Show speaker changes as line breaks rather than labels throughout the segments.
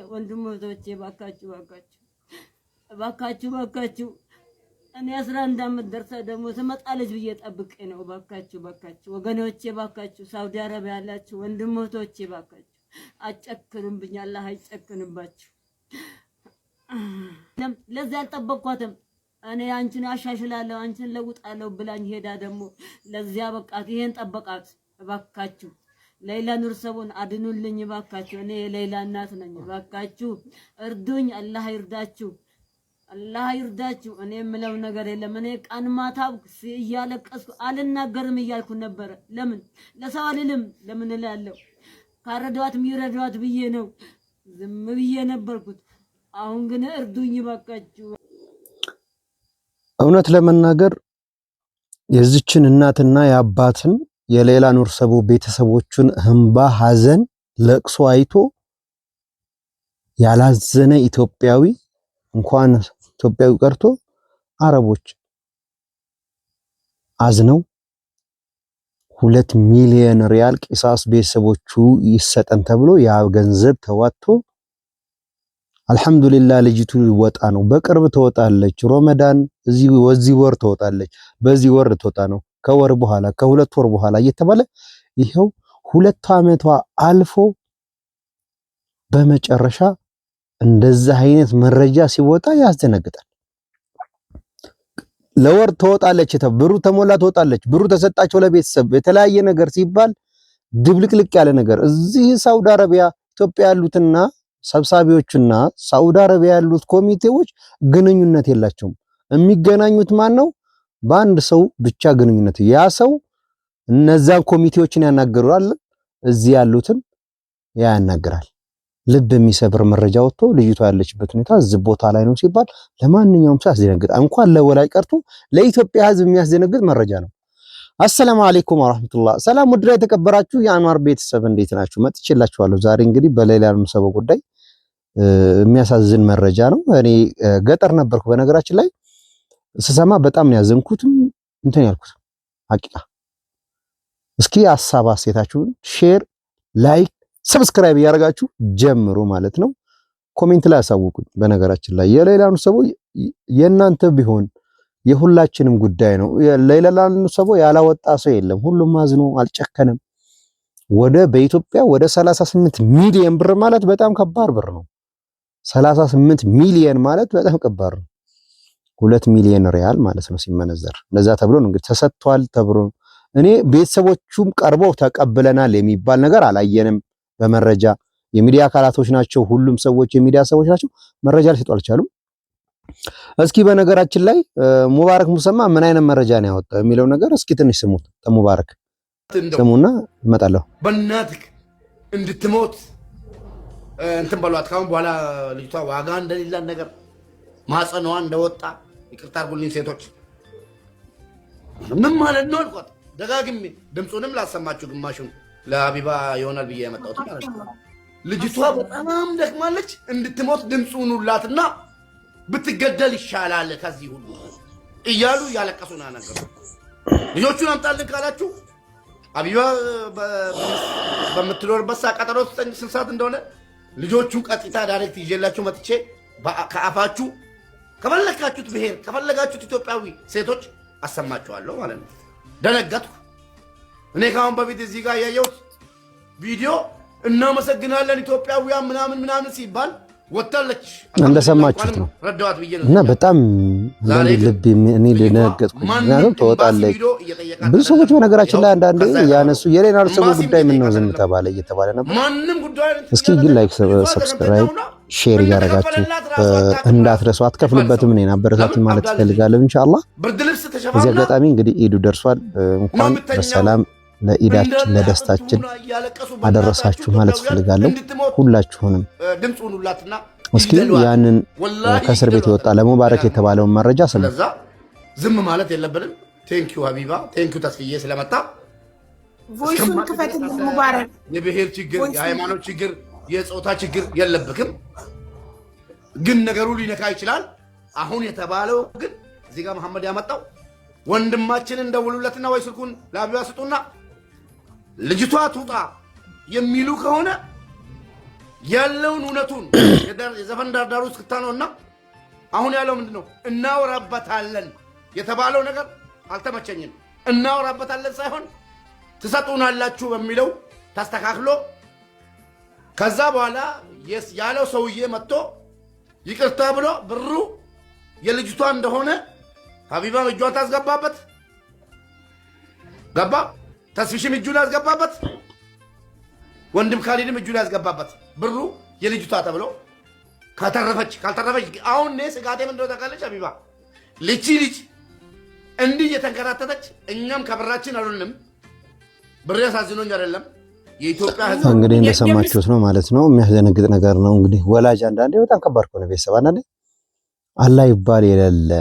ወንድሞቼ ባካችሁ እኔ 11 ዓመት ደርሳ ደግሞ ትመጣለች ብዬ ጠብቄ ነው። ባካችሁ ወገኖቼ ባካችሁ ሳውዲ አረቢያ ያላችሁ ወንድሞቼ ባካችሁ አጨክኑብኝ። አላህ አይጨክንባችሁ። ለዛ አልጠበቅኳትም። እኔ አንቺን አሻሽላለሁ አንቺን ለውጣለሁ ብላኝ ሄዳ ደግሞ ለዚያ በቃት። ይሄን ጠበቃት። ባካችሁ ሌላ ኑር ሰቡን አድኑልኝ ባካችሁ። እኔ ሌላ እናት ነኝ። ባካችሁ እርዱኝ። አላህ ይርዳችሁ። እኔ የምለው ነገር የለም። እኔ ቀን ማታ እያለቀስኩ አልናገርም እያልኩ ነበር። ለምን ለሰው አልልም? ለምን እላለሁ? ካረዷት የሚረዷት ብዬ ነው ዝም ብዬ ነበርኩት። አሁን ግን እርዱኝ ባካችሁ።
እውነት ለመናገር የዚችን እናትና የአባትን የሌላ ኑር ሰቡ ቤተሰቦችን እንባ፣ ሐዘን፣ ለቅሶ አይቶ ያላዘነ ኢትዮጵያዊ እንኳን ኢትዮጵያዊ ቀርቶ አረቦች አዝነው 2 ሚሊዮን ሪያል ቂሳስ ቤተሰቦቹ ይሰጠን ተብሎ ያ ገንዘብ ተዋጥቶ አልহামዱሊላህ ልጅቱ ወጣ ነው። በቅርብ ተወጣለች። ረመዳን ወዚህ ወር ተወጣለች። በዚህ ወር ተወጣ ነው። ከወር በኋላ ከ2 ወር በኋላ እየተባለ ይሄው 2 ዓመቷ አልፎ በመጨረሻ እንደዛ አይነት መረጃ ሲወጣ ያስደነግጣል። ለወር ተወጣለች፣ ብሩ ተሞላ ተወጣለች፣ ብሩ ተሰጣቸው ለቤተሰብ የተለያየ ነገር ሲባል ድብልቅልቅ ያለ ነገር። እዚህ ሳውዲ አረቢያ ኢትዮጵያ ያሉትና ሰብሳቢዎችና ሳውዲ አረቢያ ያሉት ኮሚቴዎች ግንኙነት የላቸውም። የሚገናኙት ማን ነው? በአንድ ሰው ብቻ ግንኙነት። ያ ሰው እነዛን ኮሚቴዎችን ያናገራል፣ እዚህ ያሉትን ያናገራል። ልብ የሚሰብር መረጃ ወጥቶ ልጅቷ ያለችበት ሁኔታ እዚህ ቦታ ላይ ነው ሲባል ለማንኛውም ሰው ያስደነግጥ። እንኳን ለወላጅ ቀርቶ ለኢትዮጵያ ሕዝብ የሚያስደነግጥ መረጃ ነው። አሰላሙ አለይኩም ወራህመቱላህ። ሰላም ውድ የተከበራችሁ የአንዋር ቤተሰብ እንዴት ናችሁ? መጥቼላችኋለሁ። ዛሬ እንግዲህ በሌላ ሰው ጉዳይ የሚያሳዝን መረጃ ነው። እኔ ገጠር ነበርኩ። በነገራችን ላይ ስሰማ በጣም ነው ያዘንኩትም እንትን ያልኩት ሐቂቃ። እስኪ ሐሳብ አስተያየታችሁን ሼር፣ ላይክ፣ ሰብስክራይብ ያደርጋችሁ ጀምሩ ማለት ነው። ኮሜንት ላይ አሳውቁኝ። በነገራችን ላይ የሌላኑ ሰዎች የእናንተ ቢሆን የሁላችንም ጉዳይ ነው። ለሌላኑ ሰዎች ያላወጣ ሰው የለም። ሁሉም አዝኖ አልጨከነም። በኢትዮጵያ ወደ 38 ሚሊዮን ብር ማለት በጣም ከባድ ብር ነው። 38 ሚሊዮን ማለት በጣም ከባድ ነው። 2 ሚሊዮን ሪያል ማለት ነው ሲመነዘር። እንደዛ ተብሎ ነው እንግዲህ ተሰጥቷል ተብሎ እኔ ቤተሰቦቹም ቀርበው ተቀብለናል የሚባል ነገር አላየንም። በመረጃ የሚዲያ አካላቶች ናቸው፣ ሁሉም ሰዎች የሚዲያ ሰዎች ናቸው። መረጃ ሊሰጡ አልቻሉም። እስኪ በነገራችን ላይ ሙባረክ ሙሰማ ምን አይነት መረጃ ነው ያወጣው የሚለው ነገር እስኪ ትንሽ ስሙት። ተሙባረክ ስሙና እመጣለሁ።
በእናትህ እንድትሞት እንትን በሏት። ካሁን በኋላ ልጅቷ ዋጋ እንደሌላት ነገር ማጸኗ እንደወጣ ይቅርታ አድርጉልኝ ሴቶች። ምን ማለት ነው አልኳት ደጋግሜ። ድምፁንም ላሰማችሁ ግማሹን ለሀቢባ ይሆናል ብዬ ያመጣሁት ማለት ነው። ልጅቷ በጣም ደክማለች። እንድትሞት ድምፁን ሁላትና ብትገደል ይሻላል ከዚህ ሁሉ እያሉ ያለቀሱ ነው ነገር። ልጆቹን አምጣልን ካላችሁ ሀቢባ በምትኖርበት ሰዓት ቀጠሮ 9 ሰዓት እንደሆነ ልጆቹን ቀጥታ ዳይሬክት ይዤላችሁ መጥቼ ከአፋችሁ ከፈለጋችሁት ብሔር ከፈለጋችሁት ኢትዮጵያዊ ሴቶች አሰማችኋለሁ ማለት ነው። ደነገጥኩ። እኔ ካሁን በፊት እዚህ ጋር ያየሁት ቪዲዮ እናመሰግናለን ኢትዮጵያውያን ምናምን ሲባል ወጣለች
እንደሰማችሁት ነው።
ረዳዋት ብዬ ነው
እና በጣም ልብ እኔ ደነገጥኩ። ምክንያቱም ትወጣለች። ብዙ ሰዎች በነገራችን ላይ አንዳንዴ ያነሱ የሌላ ሰው ጉዳይ ምን ነው ዝም ተባለ እየተባለ ነበር። እስኪ ግን ላይክ፣ ሰብስክራይብ፣ ሼር እያደረጋችሁ እንዳትረሱ። አትከፍሉበትም። እኔን አበረታቱኝ ማለት ፈልጋለሁ ኢንሻአላህ። እዚህ አጋጣሚ እንግዲህ ኢዱ ደርሷል። እንኳን በሰላም ለኢዳችን ለደስታችን አደረሳችሁ ማለት ፈልጋለሁ። ሁላችሁንም እስኪ ያንን ከእስር ቤት የወጣ ለሙባረክ የተባለውን መረጃ
ስለዛ ዝም ማለት የለብንም። ቴንኪው ሀቢባ፣ ቴንኪው ተስፍዬ ስለመጣ።
ቮይሱን ክፈትልኝ ሙባረክ።
የብሔር ችግር፣ የሃይማኖት ችግር፣ የጾታ ችግር የለብክም። ግን ነገሩ ሊነካ ይችላል። አሁን የተባለው ግን እዚህ ጋር መሐመድ ያመጣው ወንድማችንን ደውሉለትና ወይ ስልኩን ለሀቢባ ስጡና ልጅቷ ትውጣ የሚሉ ከሆነ ያለውን እውነቱን የዘፈን ዳርዳሩ እስክታ ነውና አሁን ያለው ምንድነው? እናወራበታለን የተባለው ነገር አልተመቸኝም። እናወራበታለን ሳይሆን ትሰጡናላችሁ በሚለው ተስተካክሎ ከዛ በኋላ ያለው ሰውዬ መጥቶ ይቅርታ ብሎ ብሩ የልጅቷ እንደሆነ ሀቢባም እጇን ታስገባበት ገባ። ተስፊሽም እጁን ያስገባበት፣ ወንድም ካሊድም እጁን ያስገባበት ብሩ የልጅቷ ተብሎ ካልተረፈች አሁን እኔ ስጋቴ ምን እንደሆነ ታውቃለች? ሀቢባ ልጅ እንዲህ እየተንከራተተች እኛም ከብራችን አሉንም ብር ያሳዝኖኝ አይደለም የኢትዮጵያ ሕዝብ
እንግዲህ እንደሰማችሁት ነው ማለት ነው። የሚያስደነግጥ ነገር ነው። እንግዲህ ወላጅ አንዳንዴ በጣም ከባድ ከሆነ ቤተሰብ አንዳንዴ አላህ ይባል የሌለ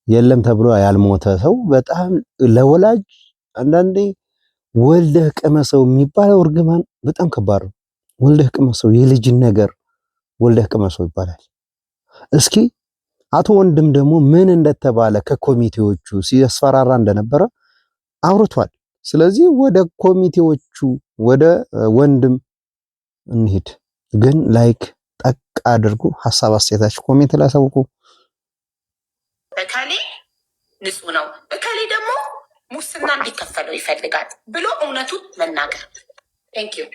የለም ተብሎ ያልሞተ ሰው በጣም ለወላጅ አንዳንዴ ወልደህ ቅመሰው የሚባለው እርግማን በጣም ከባድ ነው። ወልደህ ቅመሰው የልጅን ነገር ወልደህ ቅመሰው ይባላል። እስኪ አቶ ወንድም ደግሞ ምን እንደተባለ ከኮሚቴዎቹ ሲያስፈራራ እንደነበረ አውርቷል። ስለዚህ ወደ ኮሚቴዎቹ ወደ ወንድም እንሂድ። ግን ላይክ ጠቅ አድርጉ፣ ሐሳብ አስተያየታችሁ ኮሜንት ላይ አሳውቁ።
እከሌ ንጹህ ነው፣ እከሌ ደግሞ ሙስና እንዲከፈለው ይፈልጋል ብሎ እውነቱን መናገር። ቴንኪዩ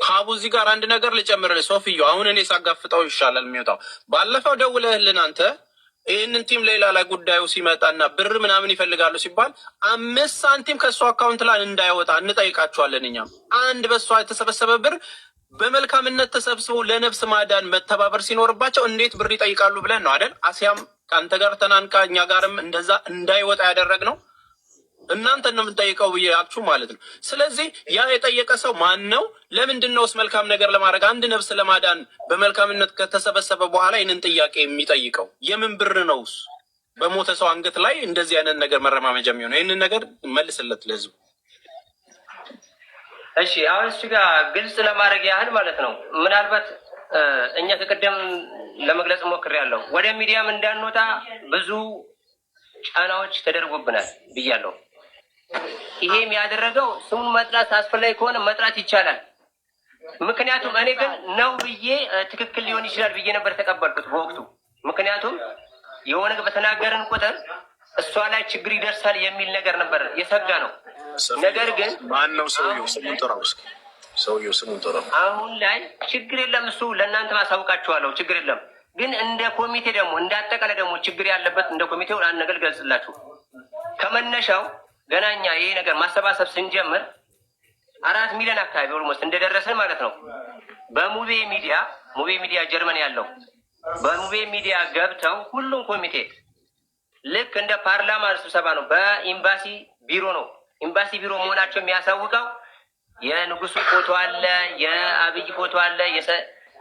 ሀቡ። እዚህ ጋር አንድ ነገር ልጨምርልህ ሶፊዮ። አሁን እኔ ሳጋፍጠው ይሻላል የሚወጣው። ባለፈው ደውለህልን አንተ ይህንን ቲም ሌላ ላይ ጉዳዩ ሲመጣና ብር ምናምን ይፈልጋሉ ሲባል 5 ሳንቲም ከእሱ አካውንት ላይ እንዳይወጣ እንጠይቃቸዋለን። እኛም አንድ በሷ የተሰበሰበ ብር በመልካምነት ተሰብስበው ለነፍስ ማዳን መተባበር ሲኖርባቸው እንዴት ብር ይጠይቃሉ ብለን ነው አይደል? አሲያም ከአንተ ጋር ተናንቃ እኛ ጋርም እንደዛ እንዳይወጣ ያደረግነው እናንተ ነው የምንጠይቀው ብያችሁ ማለት ነው። ስለዚህ ያ የጠየቀ ሰው ማን ነው? ለምንድን ነውስ መልካም ነገር ለማድረግ አንድ ነፍስ ለማዳን በመልካምነት ከተሰበሰበ በኋላ ይህንን ጥያቄ የሚጠይቀው የምን ብር ነውስ? በሞተ ሰው አንገት ላይ እንደዚህ አይነት ነገር መረማመጃ የሚሆነው ይህንን ነገር መልስለት ለህዝቡ።
እሺ አሁን እሱ ጋር ግልጽ ለማድረግ ያህል ማለት ነው። ምናልባት እኛ ከቀደም ለመግለጽ ሞክሬያለሁ። ወደ ሚዲያም እንዳንወጣ ብዙ ጫናዎች ተደርጎብናል ብያለሁ። ይሄም ያደረገው ስሙን መጥራት አስፈላጊ ከሆነ መጥራት ይቻላል። ምክንያቱም እኔ ግን ነው ብዬ ትክክል ሊሆን ይችላል ብዬ ነበር ተቀበልኩት በወቅቱ። ምክንያቱም የሆነ በተናገርን ቁጥር እሷ ላይ ችግር ይደርሳል የሚል ነገር ነበር የሰጋ ነው። ነገር ግን
ማን ነው ሰውየው? ስሙን ጥራው እስኪ። ሰውየው ስሙን ጥራው።
አሁን ላይ ችግር የለም፣ እሱ ለእናንተ ማሳውቃችኋለሁ፣ ችግር የለም። ግን እንደ ኮሚቴ ደግሞ እንደ አጠቃላይ ደግሞ ችግር ያለበት እንደ ኮሚቴው አንድ ነገር ገልጽላችሁ። ከመነሻው ገና እኛ ይሄ ነገር ማሰባሰብ ስንጀምር 4 ሚሊዮን አካባቢ ኦልሞስት እንደደረሰን ማለት ነው። በሙቤ ሚዲያ ጀርመን ያለው በሙቤ ሚዲያ ገብተው ሁሉም ኮሚቴ ልክ እንደ ፓርላማ ስብሰባ ነው። በኤምባሲ ቢሮ ነው። ኤምባሲ ቢሮ መሆናቸው የሚያሳውቀው የንጉሱ ፎቶ አለ፣ የአብይ ፎቶ አለ፣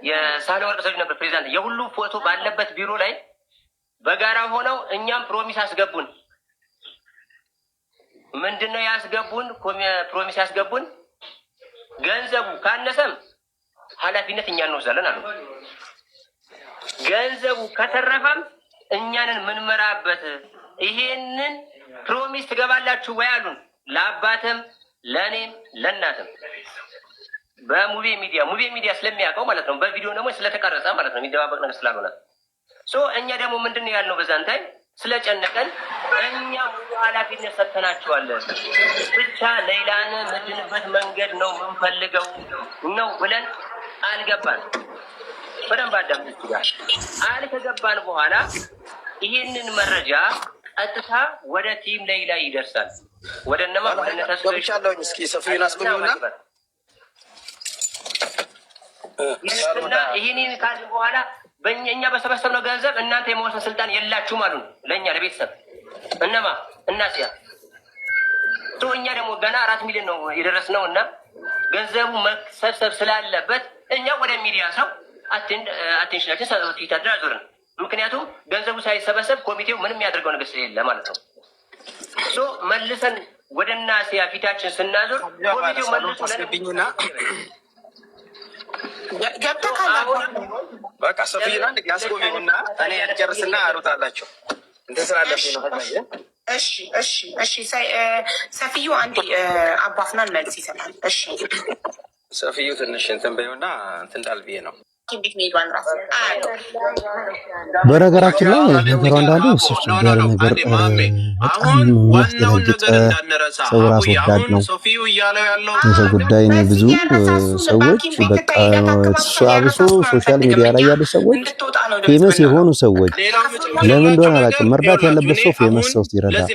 የሳህለወርቅ ዘውዴ ነበር ፕሬዚዳንት። የሁሉም ፎቶ ባለበት ቢሮ ላይ በጋራ ሆነው እኛም ፕሮሚስ አስገቡን። ምንድነው ያስገቡን? ፕሮሚስ ያስገቡን ገንዘቡ ካነሰም ኃላፊነት እኛ እንወስዳለን አሉ። ገንዘቡ ከተረፈም እኛንን ምንመራበት ይሄንን ፕሮሚስ ትገባላችሁ ወይ አሉን። ለአባትም ለእኔም ለእናትም በሙቤ ሚዲያ ስለሚያውቀው ማለት ነው። በቪዲዮ ደግሞ ስለተቀረጸ ማለት ነው። የሚደባበቅ ነገር ስላልሆነ እኛ ደግሞ ምንድን ነው ያልነው በዛን ታይም ስለጨነቀን እኛ ሙሉ ኃላፊነት ሰጥተናቸዋለን። ብቻ ሌላን ምድንበት መንገድ ነው የምንፈልገው ነው ብለን አልገባን። በደንብ አዳምጥ ጋር አልከገባን በኋላ ይህንን መረጃ ቀጥታ ወደ ቲም ሌላ ይደርሳል። ወደ እነማ
ገብቻለሁኝ። እስኪ ሰፊውን አስቆዩና
ይስና ይህንን ካል በኋላ በእኛ በሰበሰብነው ገንዘብ እናንተ የመወሰን ስልጣን የላችሁም አሉን። ለእኛ ለቤተሰብ እነማ እናስያ እኛ ደግሞ ገና 4 ሚሊዮን ነው የደረስነው እና ገንዘቡ መሰብሰብ ስላለበት እኛ ወደ ሚዲያ ሰው አቴንሽናችን ሰፊታድር አዞርን። ምክንያቱም ገንዘቡ ሳይሰበሰብ ኮሚቴው ምንም ያደርገው ነገር ስለሌለ ማለት ነው። መልሰን ወደ እናስያ ፊታችን ስናዞር ኮሚቴው መልሶ
አስገብኝና
በቃ
ሰፊና ያስቆሚና እኔ ጨርስና አሩታላችሁ እንትን ስላለብኝ ነው።
እሺ ሰፊዩ አንዴ አባፍናን መልስ ይሰጣል። እሺ
ሰፊዩ ትንሽ እንትን በይውና እንትን እንዳል ብዬ ነው።
በነገራችን ላይ ነገሩ አንዳንዱ እሱስ ያለ ነገር በጣም የሚያስደነግጥ ሰው ራስ ወዳድ ነው። የሰው ጉዳይ ነው። ብዙ ሰዎች በቃ አብሶ ሶሻል ሚዲያ ላይ ያሉ ሰዎች ፌመስ የሆኑ ሰዎች ለምን እንደሆነ አላውቅም፣ መርዳት ያለበት ሰው ፌመስ ሰው ይረዳል።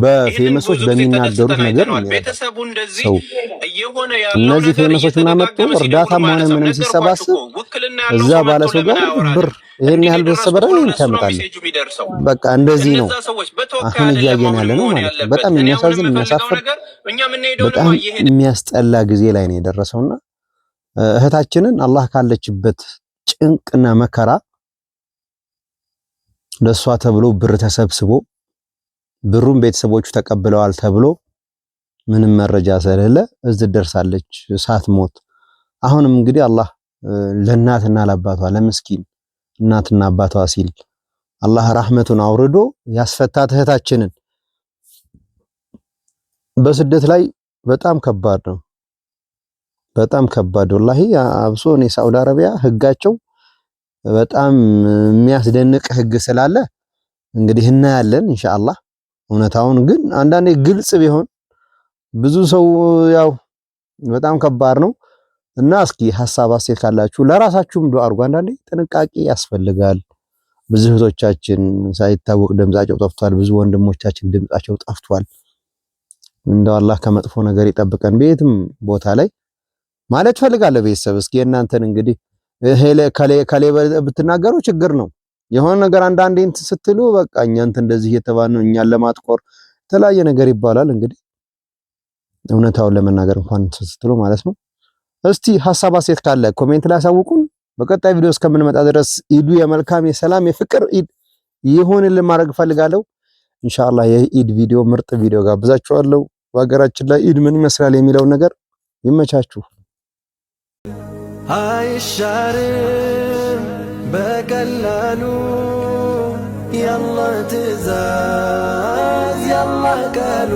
በፌመሶች በሚናገሩት ነገር ነው ሰው። እነዚህ ፌመሶች ምናምን መጥቶ እርዳታም ሆነ ምንም ሲሰባስብ እዛ ባለ ሰው ጋር ብር ይሄን ያህል በሰበረ ታመጣለህ። በቃ እንደዚህ ነው አሁን እያየን ያለ ነው ማለት ነው። በጣም የሚያሳዝን የሚያሳፍር በጣም የሚያስጠላ ጊዜ ላይ ነው የደረሰውና እህታችንን አላህ ካለችበት ጭንቅና መከራ ለሷ ተብሎ ብር ተሰብስቦ ብሩን ቤተሰቦቹ ተቀብለዋል ተብሎ ምንም መረጃ ስለሌለ እዚህ ደርሳለች ሳትሞት። አሁንም እንግዲህ አላህ ለእናትና ለአባቷ ለምስኪን እናትና አባቷ ሲል አላህ ረህመቱን አውርዶ ያስፈታት እህታችንን። በስደት ላይ በጣም ከባድ ነው፣ በጣም ከባድ ወላሂ። አብሶ እኔ ሳውዲ አረቢያ ህጋቸው በጣም የሚያስደንቅ ህግ ስላለ እንግዲህ እናያለን ኢንሻአላህ እውነታውን። ግን አንዳንዴ ግልጽ ቢሆን ብዙ ሰው ያው በጣም ከባድ ነው እና እስኪ ሐሳብ አስተያየት ካላችሁ ለራሳችሁም ዱአ አድርጉ። አንዳንዴ ጥንቃቄ ያስፈልጋል። ብዙ እህቶቻችን ሳይታወቅ ድምጻቸው ጠፍቷል። ብዙ ወንድሞቻችን ድምጻቸው ጠፍቷል። እንደው አላህ ከመጥፎ ነገር ይጠብቀን። ቤትም ቦታ ላይ ማለት ፈልጋለሁ ቤተሰብ እስኪ እናንተን እንግዲህ ከሌ ብትናገሩ ችግር ነው። የሆነ ነገር አንዳንዴ እንትን ስትሉ በቃ እኛ እንትን እንደዚህ እየተባለ ነው እኛን ለማጥቆር የተለያየ ነገር ይባላል። እንግዲህ እውነታውን ለመናገር እንኳን ስትሉ ማለት ነው። እስቲ ሐሳብ አስተያየት ካለ ኮሜንት ላይ አሳውቁን። በቀጣይ ቪዲዮ እስከምንመጣ ድረስ ኢዱ የመልካም የሰላም የፍቅር ኢድ ይሁንልን ማድረግ ፈልጋለሁ። ኢንሻአላህ የኢድ ቪዲዮ ምርጥ ቪዲዮ ጋብዛችኋለሁ። በሀገራችን ላይ ኢድ ምን ይመስላል የሚለውን ነገር ይመቻችሁ። አይሻርም በቀላሉ ያላህ ትእዛዝ ያላህ ቃሉ